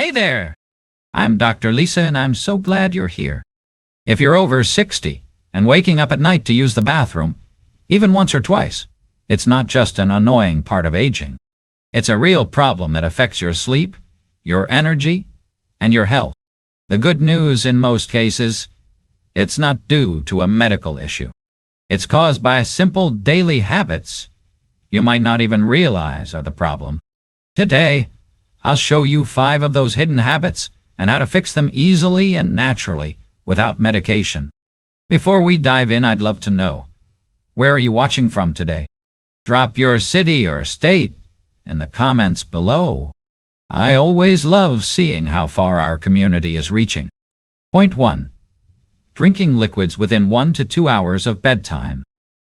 Hey there! I'm Dr. Lisa and I'm so glad you're here. If you're over 60 and waking up at night to use the bathroom, even once or twice, it's not just an annoying part of aging. It's a real problem that affects your sleep, your energy, and your health. The good news in most cases, it's not due to a medical issue. It's caused by simple daily habits you might not even realize are the problem. Today, I'll show you 5 of those hidden habits and how to fix them easily and naturally without medication. Before we dive in, I'd love to know, where are you watching from today? Drop your city or state in the comments below. I always love seeing how far our community is reaching. Point 1. Drinking liquids within 1 to 2 hours of bedtime.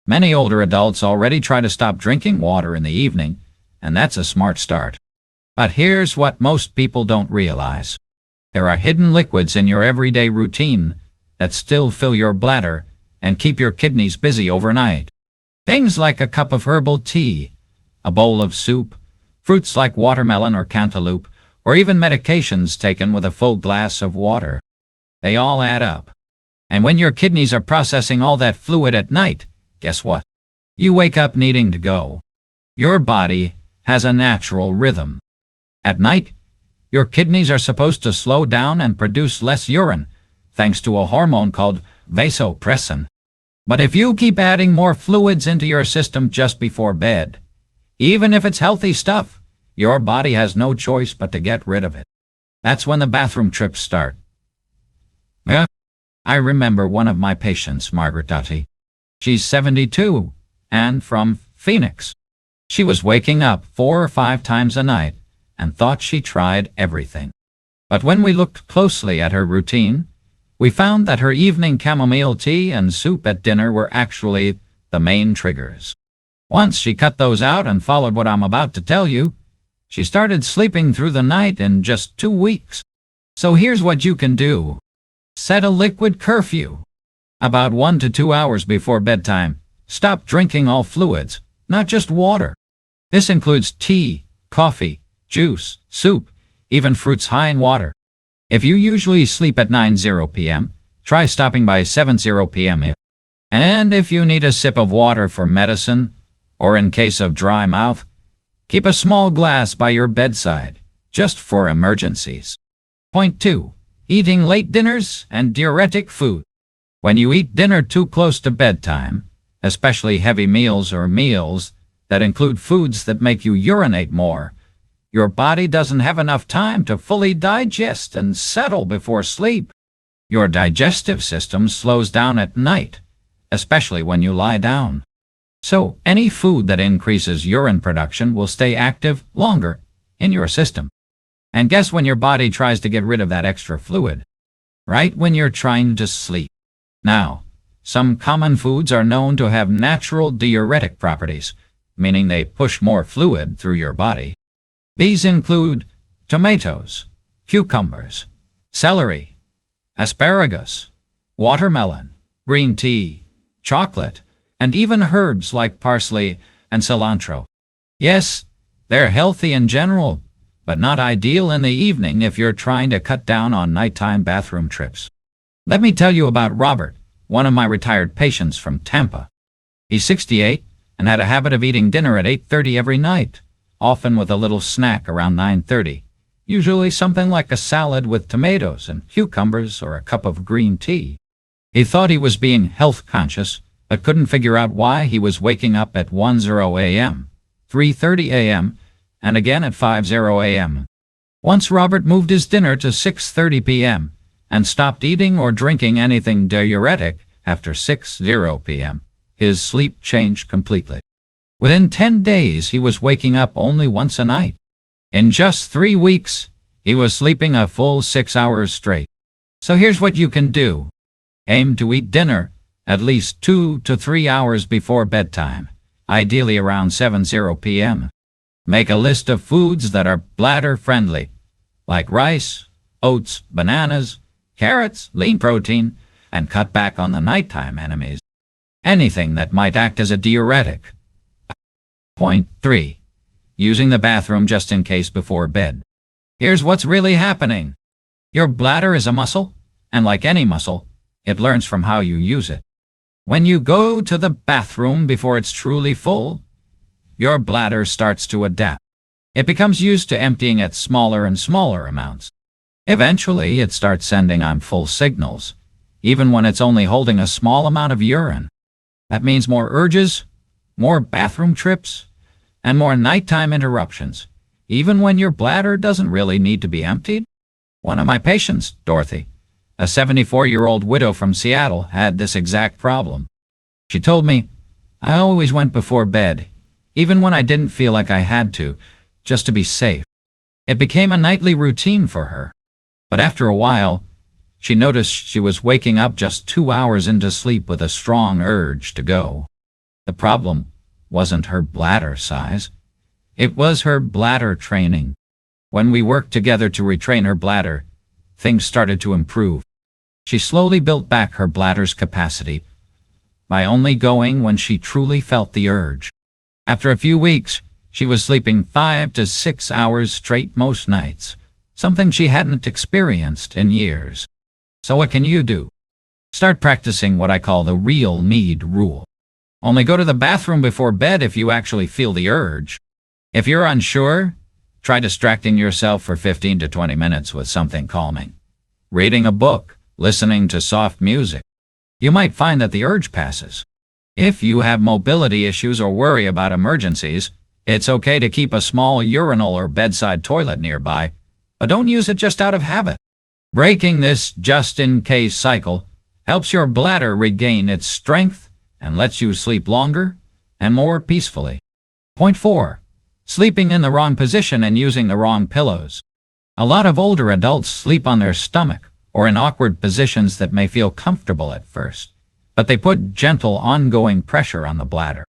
Many older adults already try to stop drinking water in the evening, and that's a smart start. But here's what most people don't realize. There are hidden liquids in your everyday routine that still fill your bladder and keep your kidneys busy overnight. Things like a cup of herbal tea, a bowl of soup, fruits like watermelon or cantaloupe, or even medications taken with a full glass of water. They all add up. And when your kidneys are processing all that fluid at night, guess what? You wake up needing to go. Your body has a natural rhythm. At night, your kidneys are supposed to slow down and produce less urine, thanks to a hormone called vasopressin. But if you keep adding more fluids into your system just before bed, even if it's healthy stuff, your body has no choice but to get rid of it. That's when the bathroom trips start. I remember one of my patients, Margaret Dottie. She's 72 and from Phoenix. She was waking up 4 or 5 times a night and thought she tried everything. But when we looked closely at her routine, we found that her evening chamomile tea and soup at dinner were actually the main triggers. Once she cut those out and followed what I'm about to tell you, she started sleeping through the night in just 2 weeks. So here's what you can do. Set a liquid curfew. About 1 to 2 hours before bedtime, stop drinking all fluids, not just water. This includes tea, coffee, juice, soup, even fruits high in water. If you usually sleep at 9:00 p.m., try stopping by 7:00 p.m. And if you need a sip of water for medicine, or in case of dry mouth, keep a small glass by your bedside, just for emergencies. Point 2. Eating late dinners and diuretic food. When you eat dinner too close to bedtime, especially heavy meals or meals that include foods that make you urinate more, your body doesn't have enough time to fully digest and settle before sleep. Your digestive system slows down at night, especially when you lie down. So any food that increases urine production will stay active longer in your system. And guess when your body tries to get rid of that extra fluid? Right when you're trying to sleep. Now, some common foods are known to have natural diuretic properties, meaning they push more fluid through your body. These include tomatoes, cucumbers, celery, asparagus, watermelon, green tea, chocolate, and even herbs like parsley and cilantro. Yes, they're healthy in general, but not ideal in the evening if you're trying to cut down on nighttime bathroom trips. Let me tell you about Robert, one of my retired patients from Tampa. He's 68 and had a habit of eating dinner at 8:30 every night, often with a little snack around 9:30, usually something like a salad with tomatoes and cucumbers or a cup of green tea. He thought he was being health conscious, but couldn't figure out why he was waking up at 1:00 a.m., 3:30 a.m., and again at 5:00 a.m. Once Robert moved his dinner to 6:30 p.m., and stopped eating or drinking anything diuretic after 6:00 p.m., his sleep changed completely. Within 10 days, he was waking up only once a night. In just 3 weeks, he was sleeping a full 6 hours straight. So here's what you can do. Aim to eat dinner at least 2 to 3 hours before bedtime, ideally around 7:00 p.m. Make a list of foods that are bladder-friendly, like rice, oats, bananas, carrots, lean protein, and cut back on the nighttime enemies. Anything that might act as a diuretic. Point 3. Using the bathroom just in case before bed. Here's what's really happening. Your bladder is a muscle, and like any muscle, it learns from how you use it. When you go to the bathroom before it's truly full, your bladder starts to adapt. It becomes used to emptying at smaller and smaller amounts. Eventually, it starts sending "I'm full" signals, even when it's only holding a small amount of urine. That means more urges, more bathroom trips, and more nighttime interruptions, even when your bladder doesn't really need to be emptied. One of my patients, Dorothy, a 74-year-old widow from Seattle, had this exact problem. She told me, "I always went before bed, even when I didn't feel like I had to, just to be safe." It became a nightly routine for her. But after a while, she noticed she was waking up just 2 hours into sleep with a strong urge to go. The problem wasn't her bladder size. It was her bladder training. When we worked together to retrain her bladder, things started to improve. She slowly built back her bladder's capacity by only going when she truly felt the urge. After a few weeks, she was sleeping 5 to 6 hours straight most nights, something she hadn't experienced in years. So what can you do? Start practicing what I call the real need rule. Only go to the bathroom before bed if you actually feel the urge. If you're unsure, try distracting yourself for 15 to 20 minutes with something calming. Reading a book, listening to soft music. You might find that the urge passes. If you have mobility issues or worry about emergencies, it's okay to keep a small urinal or bedside toilet nearby, but don't use it just out of habit. Breaking this just-in-case cycle helps your bladder regain its strength and lets you sleep longer and more peacefully. Point 4. Sleeping in the wrong position and using the wrong pillows. A lot of older adults sleep on their stomach or in awkward positions that may feel comfortable at first, but they put gentle, ongoing pressure on the bladder.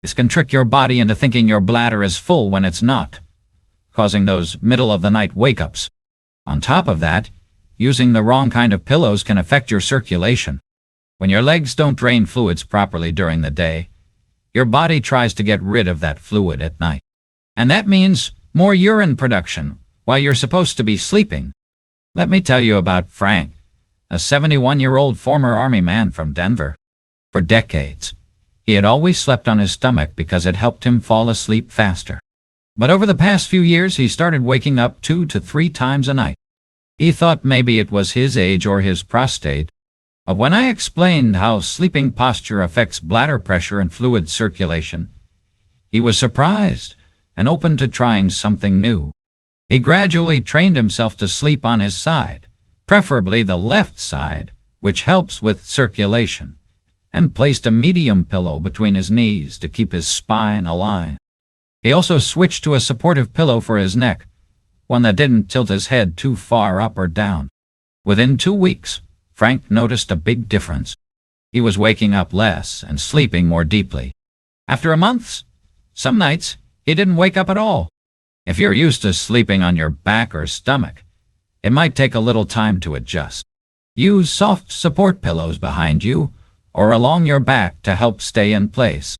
This can trick your body into thinking your bladder is full when it's not, causing those middle-of-the-night wake-ups. On top of that, using the wrong kind of pillows can affect your circulation. When your legs don't drain fluids properly during the day, your body tries to get rid of that fluid at night. And that means more urine production while you're supposed to be sleeping. Let me tell you about Frank, a 71-year-old former Army man from Denver. For decades, he had always slept on his stomach because it helped him fall asleep faster. But over the past few years, he started waking up 2 to 3 times a night. He thought maybe it was his age or his prostate. But when I explained how sleeping posture affects bladder pressure and fluid circulation, he was surprised and open to trying something new. He gradually trained himself to sleep on his side, preferably the left side, which helps with circulation, and placed a medium pillow between his knees to keep his spine aligned. He also switched to a supportive pillow for his neck, one that didn't tilt his head too far up or down. Within 2 weeks, Frank noticed a big difference. He was waking up less and sleeping more deeply. After a month, some nights, he didn't wake up at all. If you're used to sleeping on your back or stomach, it might take a little time to adjust. Use soft support pillows behind you or along your back to help stay in place.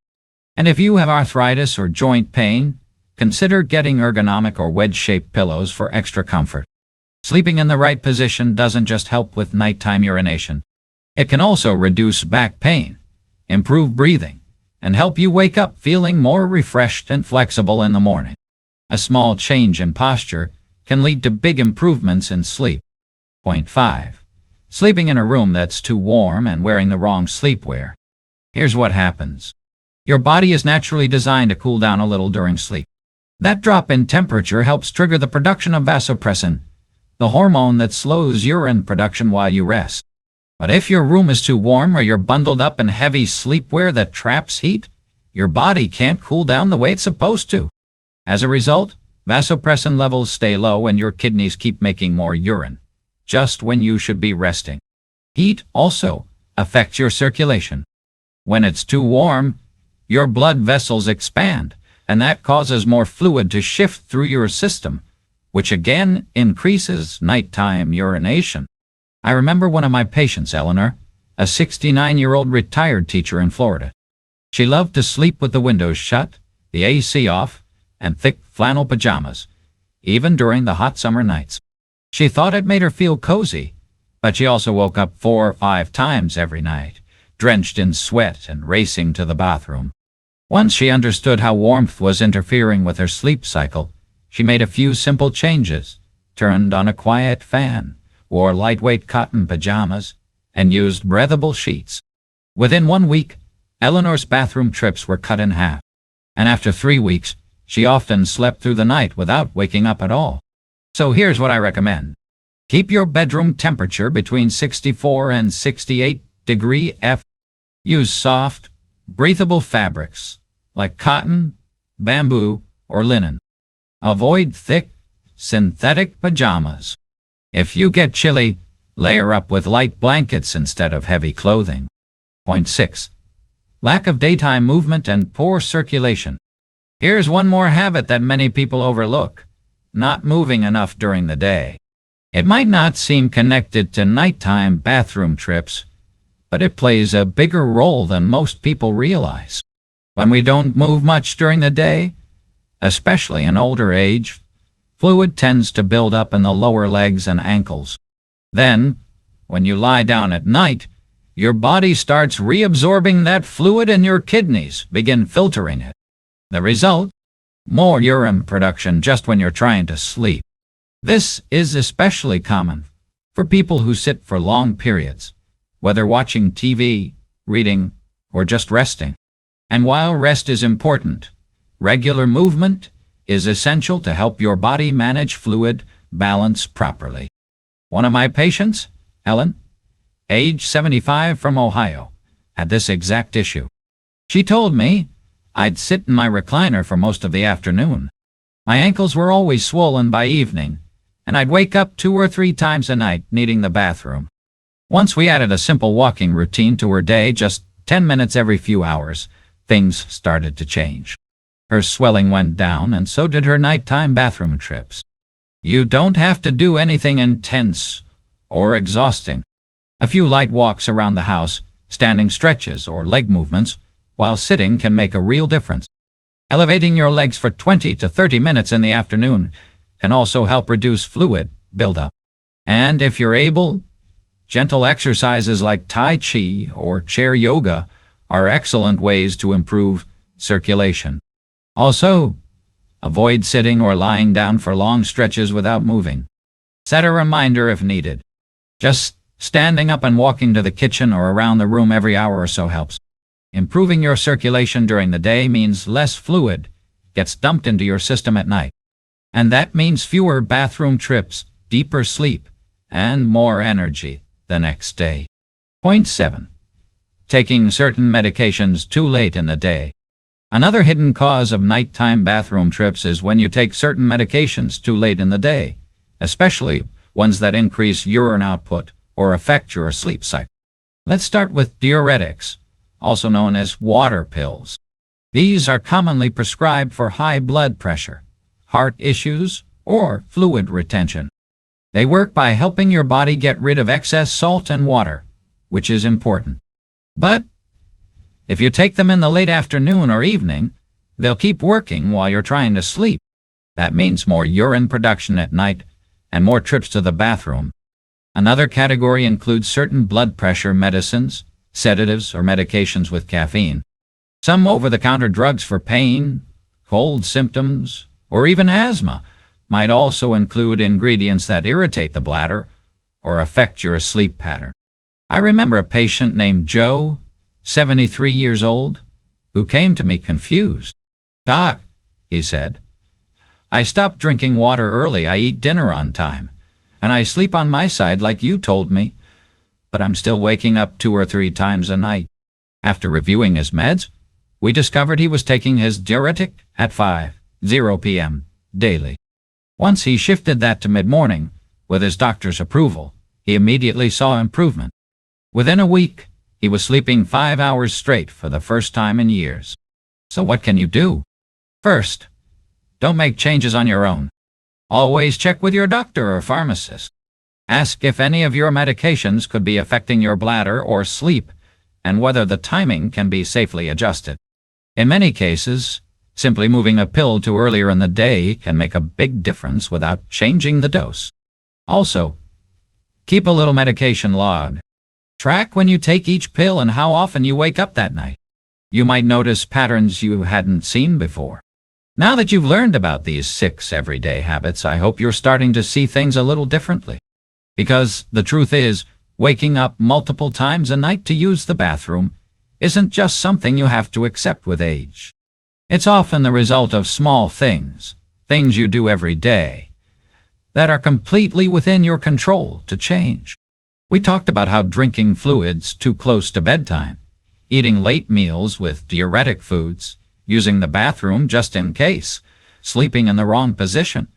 And if you have arthritis or joint pain, consider getting ergonomic or wedge-shaped pillows for extra comfort. Sleeping in the right position doesn't just help with nighttime urination. It can also reduce back pain, improve breathing, and help you wake up feeling more refreshed and flexible in the morning. A small change in posture can lead to big improvements in sleep. Point 5. Sleeping in a room that's too warm and wearing the wrong sleepwear. Here's what happens. Your body is naturally designed to cool down a little during sleep. That drop in temperature helps trigger the production of vasopressin, the hormone that slows urine production while you rest. But if your room is too warm or you're bundled up in heavy sleepwear that traps heat, your body can't cool down the way it's supposed to. As a result, vasopressin levels stay low and your kidneys keep making more urine, just when you should be resting. Heat also affects your circulation. When it's too warm, your blood vessels expand, and that causes more fluid to shift through your system, which again increases nighttime urination. I remember one of my patients, Eleanor, a 69-year-old retired teacher in Florida. She loved to sleep with the windows shut, the AC off, and thick flannel pajamas, even during the hot summer nights. She thought it made her feel cozy, but she also woke up 4 or 5 times every night, drenched in sweat and racing to the bathroom. Once she understood how warmth was interfering with her sleep cycle, she made a few simple changes, turned on a quiet fan, wore lightweight cotton pajamas, and used breathable sheets. Within 1 week, Eleanor's bathroom trips were cut in half, and after 3 weeks, she often slept through the night without waking up at all. So here's what I recommend. Keep your bedroom temperature between 64 and 68 degree F. Use soft, breathable fabrics like cotton, bamboo, or linen. Avoid thick, synthetic pajamas. If you get chilly, layer up with light blankets instead of heavy clothing. Point 6. Lack of daytime movement and poor circulation. Here's one more habit that many people overlook: not moving enough during the day. It might not seem connected to nighttime bathroom trips, but it plays a bigger role than most people realize. When we don't move much during the day, especially in older age, fluid tends to build up in the lower legs and ankles. Then, when you lie down at night, your body starts reabsorbing that fluid and your kidneys begin filtering it. The result? More urine production just when you're trying to sleep. This is especially common for people who sit for long periods, whether watching TV, reading, or just resting. And while rest is important, regular movement is essential to help your body manage fluid balance properly. One of my patients, Ellen, age 75 from Ohio, had this exact issue. She told me, "I'd sit in my recliner for most of the afternoon. My ankles were always swollen by evening, and I'd wake up 2 or 3 times a night needing the bathroom." Once we added a simple walking routine to her day, just 10 minutes every few hours, things started to change. Her swelling went down, and so did her nighttime bathroom trips. You don't have to do anything intense or exhausting. A few light walks around the house, standing stretches, or leg movements while sitting can make a real difference. Elevating your legs for 20 to 30 minutes in the afternoon can also help reduce fluid buildup. And if you're able, gentle exercises like Tai Chi or chair yoga are excellent ways to improve circulation. Also, avoid sitting or lying down for long stretches without moving. Set a reminder if needed. Just standing up and walking to the kitchen or around the room every hour or so helps. Improving your circulation during the day means less fluid gets dumped into your system at night. And that means fewer bathroom trips, deeper sleep, and more energy the next day. Point 7. Taking certain medications too late in the day. Another hidden cause of nighttime bathroom trips is when you take certain medications too late in the day, especially ones that increase urine output or affect your sleep cycle. Let's start with diuretics, also known as water pills. These are commonly prescribed for high blood pressure, heart issues, or fluid retention. They work by helping your body get rid of excess salt and water, which is important. But if you take them in the late afternoon or evening, they'll keep working while you're trying to sleep. That means more urine production at night and more trips to the bathroom. Another category includes certain blood pressure medicines, sedatives, or medications with caffeine. Some over-the-counter drugs for pain, cold symptoms, or even asthma might also include ingredients that irritate the bladder or affect your sleep pattern. I remember a patient named Joe, 73 years old, who came to me confused. "Doc," he said, "I stopped drinking water early, I eat dinner on time, and I sleep on my side like you told me, but I'm still waking up 2 or 3 times a night." After reviewing his meds, we discovered he was taking his diuretic at 5:00 p.m. daily. Once he shifted that to mid-morning, with his doctor's approval, he immediately saw improvement. Within a week, he was sleeping 5 hours straight for the first time in years. So what can you do? First, don't make changes on your own. Always check with your doctor or pharmacist. Ask if any of your medications could be affecting your bladder or sleep, and whether the timing can be safely adjusted. In many cases, Simply moving a pill to earlier in the day can make a big difference without changing the dose. Also, keep a little medication log. Track when you take each pill and how often you wake up that night. You might notice patterns you hadn't seen before. Now that you've learned about these 6 everyday habits, I hope you're starting to see things a little differently. Because the truth is, waking up multiple times a night to use the bathroom isn't just something you have to accept with age. It's often the result of small things you do every day, that are completely within your control to change. We talked about how drinking fluids too close to bedtime, eating late meals with diuretic foods, using the bathroom just in case, sleeping in the wrong position,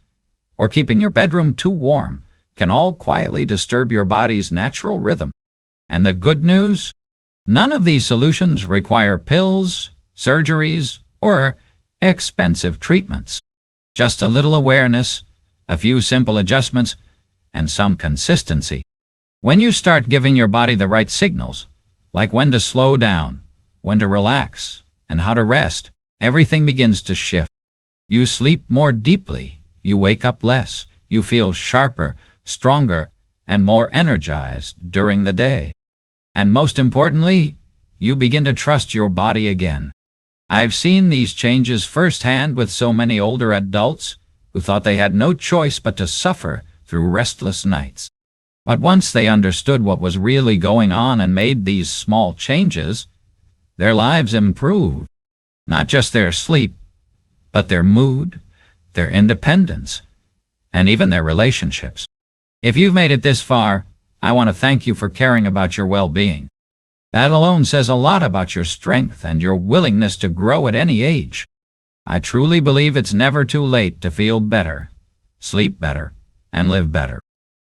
or keeping your bedroom too warm can all quietly disturb your body's natural rhythm. And the good news? None of these solutions require pills, surgeries, or expensive treatments. Just a little awareness, a few simple adjustments, and some consistency. When you start giving your body the right signals, like when to slow down, when to relax, and how to rest, everything begins to shift. You sleep more deeply, you wake up less, you feel sharper, stronger, and more energized during the day. And most importantly, you begin to trust your body again. I've seen these changes firsthand with so many older adults who thought they had no choice but to suffer through restless nights. But once they understood what was really going on and made these small changes, their lives improved. Not just their sleep, but their mood, their independence, and even their relationships. If you've made it this far, I want to thank you for caring about your well-being. That alone says a lot about your strength and your willingness to grow at any age. I truly believe it's never too late to feel better, sleep better, and live better.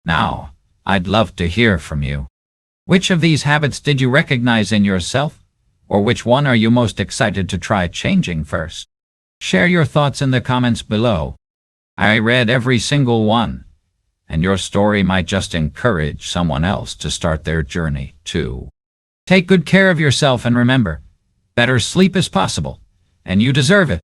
Now, I'd love to hear from you. Which of these habits did you recognize in yourself? Or which one are you most excited to try changing first? Share your thoughts in the comments below. I read every single one, and your story might just encourage someone else to start their journey too. Take good care of yourself and remember, better sleep is possible, and you deserve it.